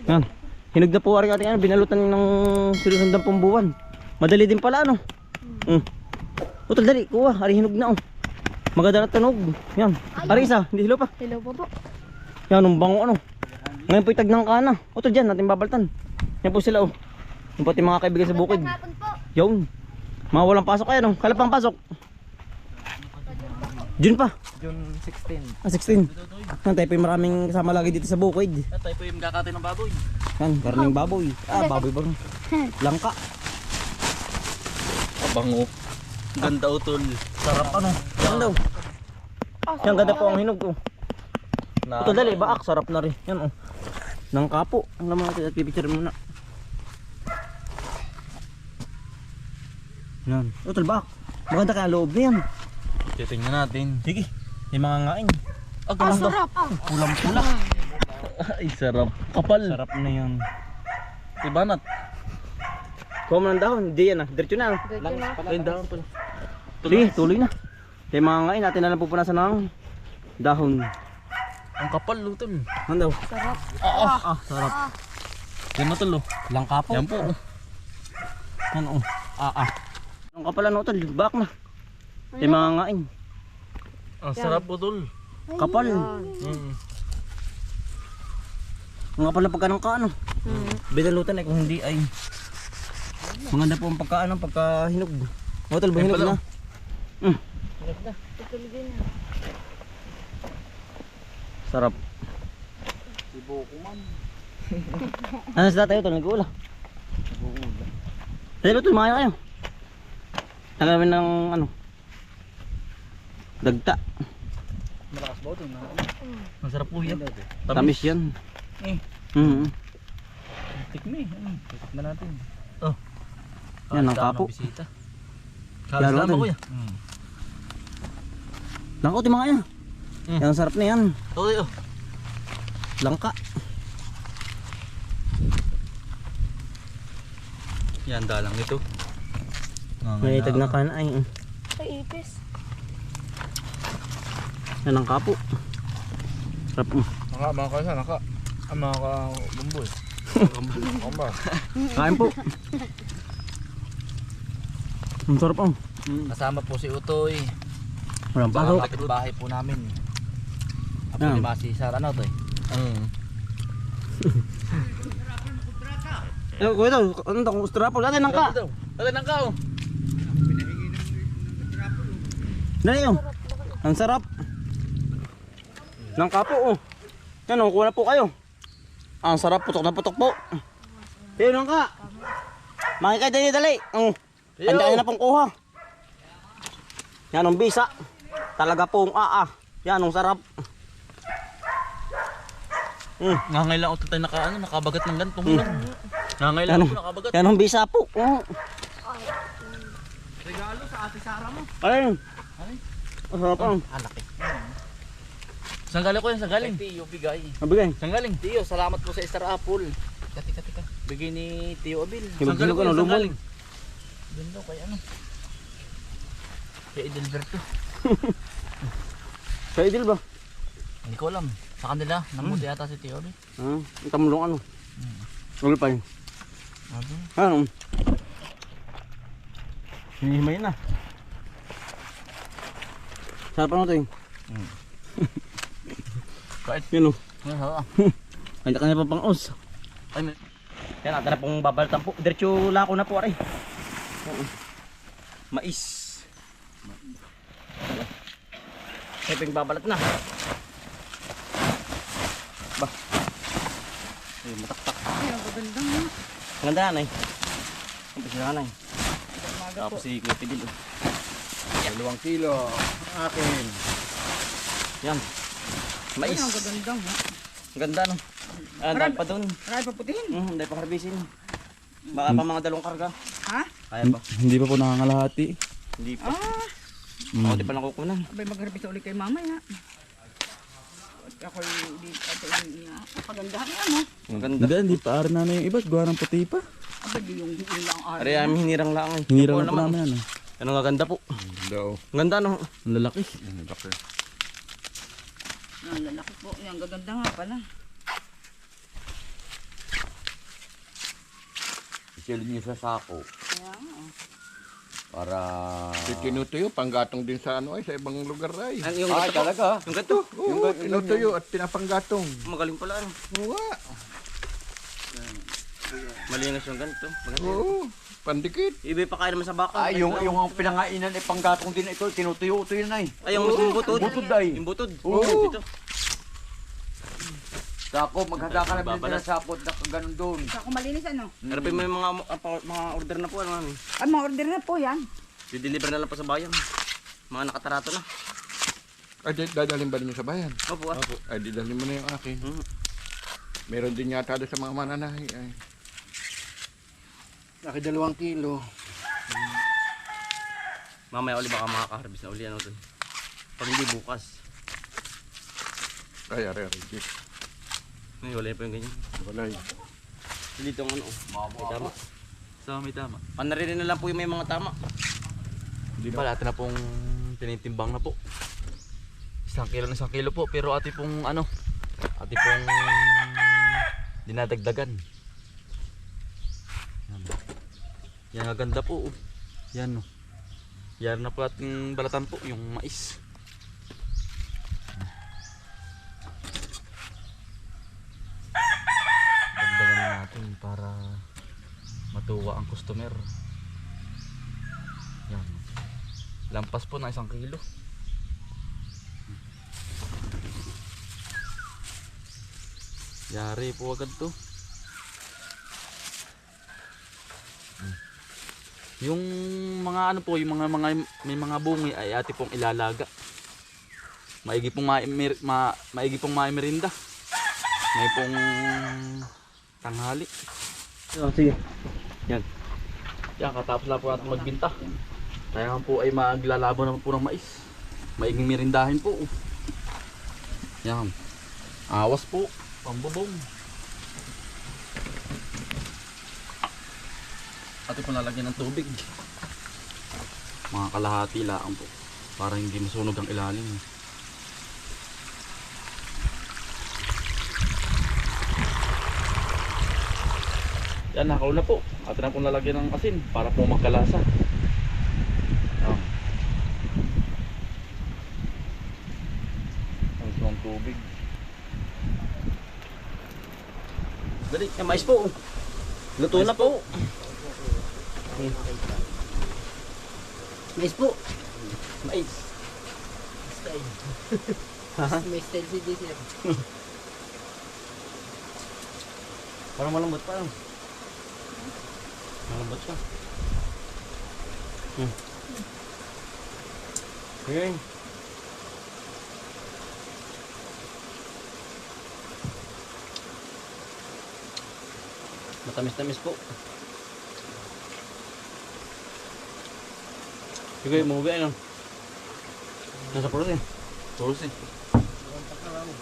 Yan. Hinog na po ari ating ano, binalutan ng sinusundan pong buwan. Madali din pala ano. Utol dali, kuha, ari hinog na oh. Maganda na tunog. Yan. Ari isa, hindi silo pa. Hello po po. Yan, ang bango ano. Ngayon po itag ng kana. Utol dyan, natin babaltan. Yan po sila oh. Yung pati mga kaibigan sa bukid. Yun. Mga walang pasok kayo no. Kala pang pasok. June pa. June 16. 16. Yan, tayo po yung maraming kasama lagi dito sa bukid. At tayo po yung kakatay ng baboy. Yan, karning baboy. Baboy ba? Langka. Abango. Ganda utol. Sarap ano. Yan daw. Yan, ganda po ang hinog oh. Ito dali, baak. Sarap na rin. Yan oh. Nang kapo. Ang naman natin at pipicture muna. Yan. Utol baak. Maganda kaya loob na yan. Titingnan natin. Sige. Yung mga ngain. Sarap. Pulang-pula. Ay sarap. Kapal. Sarap na yan. Ibanat. Kuha mo ng dahon. Hindi yan ah. Diretso na. Diretso na. Ayun daw pala. Sige, tuloy na. Yung mga ngain natin na lang pupunasan ng dahon. Ang kapal utol. Ano daw? Sarap. Sarap. Yan na tol. Langka po. Yan po. Yan oh. Ang kapalan utol. Baak na. Yung mga ngain. Ang sarap utol. Kapal. Ang kapal na pagka ng kaano. Binalutan eh kung hindi ay maganda po ang pagkaano, pagkahinog. Utol ba hinog na? Sarap. Ano sa tayo utol? Nag-uula. Dahil utol, makain kayo. Tagamin ng ano dagta. Malakas ba utol? Masarap po yan. Tamis yan. Tikmi. Tikman natin. Yan ang kapo. Bisita. Yan, Kasama utol. kuya. Langka uti mga yan. Yan ang sarap na yan. Okay oh. Langka. Yan dalang ito. May itag na kana ay. Ay, ipis. Yan ang kapo. Sarap. Mga kasa naka. Mga kabumboy. Kain po. Ang sarap ang. Kasama po si Utoy. Walang pasok. Kapitbahay po namin. Apo Yan. ni Masi Sar ano to eh. Ano ko ito? Ano ito? Kung strapol. Dati nang ka. Dali nang ka oh. Dali yun. Ang sarap. Nang kapo oh. Yan oh. Kuha na po kayo. Ang sarap. Putok na putok po. Yan nang ka. Makikay dali dali. Kanya na pong kuha. Yan ang bisa. Talaga pong Yan ang sarap. Ngangailangan ito tayo nakabagat ng gantong hulog. Ngangailangan ito nakabagat. Yan ang bisa po. Regalo sa ate Sara mo. Ayun. Ang sarap ang. Laki. Saan galing ko yan? Saan galing? Tiyo bigay. Mabigay. Saan galing? Tiyo, salamat po sa Star Apple. Tika. Bigay ni Tiyo Abil. Saan galing ko? Saan galing? Doon daw kay ano? Kay Edelberto. Sa idil ba? Hindi ko alam. Sa kanila, namuti ata si Tiyo Abil. Ang tamulong ano. Ulo pa yun. Ano? Ano? Hinihimay na. Sarap ano ito yun? Kahit. Yun o. Oo. Kanya pa pang os. Ay, may... Yan, natin na pong babaltan po. Diretso lako na po aray. Mais. Ito yung babalat na. Ba. Ay, mataktak. Ay, ang gagandang mo. Maganda na eh. Ang pisa na eh. Tapos si Kuya Pidil. 2 kilo. Akin. Yan. Mais. Ay, ang gagandang mo. Ang ganda no. Dahil pa doon. Marami pa putihin. Dahil pa harbisin. Baka pa mga dalawang karga. Ha? Kaya ba? Hindi pa po nangangalahati. Hindi pa. Ako di pa lang kukunan. Abay, mag-harvest ulit kay mama ya. Ako hindi pagandahan yan mo. Ang ganda. Hindi pa arin na yung iba. Gawa ng puti pa. Abay, yung lang araw. Ari ay hinirang lang eh. Hinirang Yan na po namin ano. Ano nga ganda po. Daw. Ang ganda no. Ang lalaki. Ang lalaki po. Ang gaganda nga pala. isilid niyo sa sako. Kaya nga. Para... Tinutuyo, panggatong din sa ano ay sa ibang lugar ay. Yung Ah, ganito po. talaga? Yung ganito. Oo, tinutuyo at pinapanggatong. Magaling pala. Ano. Oo, Malinis yung ganito. Maganda. oo, pandikit. Iba pa kaya naman sa baka. Ah, yung pinangainan ay panggatong din ito, tinutuyo-tuyo na eh. Ay, yung butod. Butod ay. Yung butod. Oo. Dito. Sako, maghanda ka na bilhin Babalat. na sapot na ganun doon. Sako malinis ano? Pero may mga order na po. Ano, mami. Ay, mga order na po yan. Di-deliver na lang po sa bayan. Mga nakatarato na. Ay, dadalhin ba ninyo sa bayan? Opo ah. Ay, didalhin mo na yung akin. Mhm. Meron din yata doon sa mga mananahi ay. Laki 2 kilo. Mamaya uli baka makaka-harvest na uli. Ano dun. Pag hindi bukas. Ay, are. Ay, wala pa yung ganyan. Walay. Dito ang ano. May tama. Sa may tama. Panarinin na lang po yung may mga tama. Pala, atin na pong tinitimbang na po. 1 kilo na 1 kilo po. Pero ati pong ano, ati pong dinadagdagan. Yan. Yan ang ganda po. Oh. Yan oh. Yan na po ating balatan po, yung mais. Dagdagan na natin para matuwa ang customer. Yan. Lampas po na 1 kilo. Yari po agad to. Yung mga ano po, yung mga may mga bungi ay ate pong ilalaga. Maigi pong maigi pong maimerenda. May pong tanghali. Oh, sige. Yan, katapos lang po natin magbinta. Kaya po ay maglalabo naman po ng mais. Maiging merindahin po. Yan. Awas po. Pambubong. Ate po lalagyan ng tubig. Mga kalahati lang po. Para hindi masunog ang ilalim. Yan, nakaw na po. Atin na pong lalagyan ng asin para po magkalasa. Yan. Ang suwang tubig. Dali, yung mais po. Luto na po. Mais po. Mais. May style si Disney. Parang malambot pa. Malambot siya. Okay. Matamis-tamis po. Sige, umuwi ano? Nasa pros eh. Tulsi. Ang pakarami.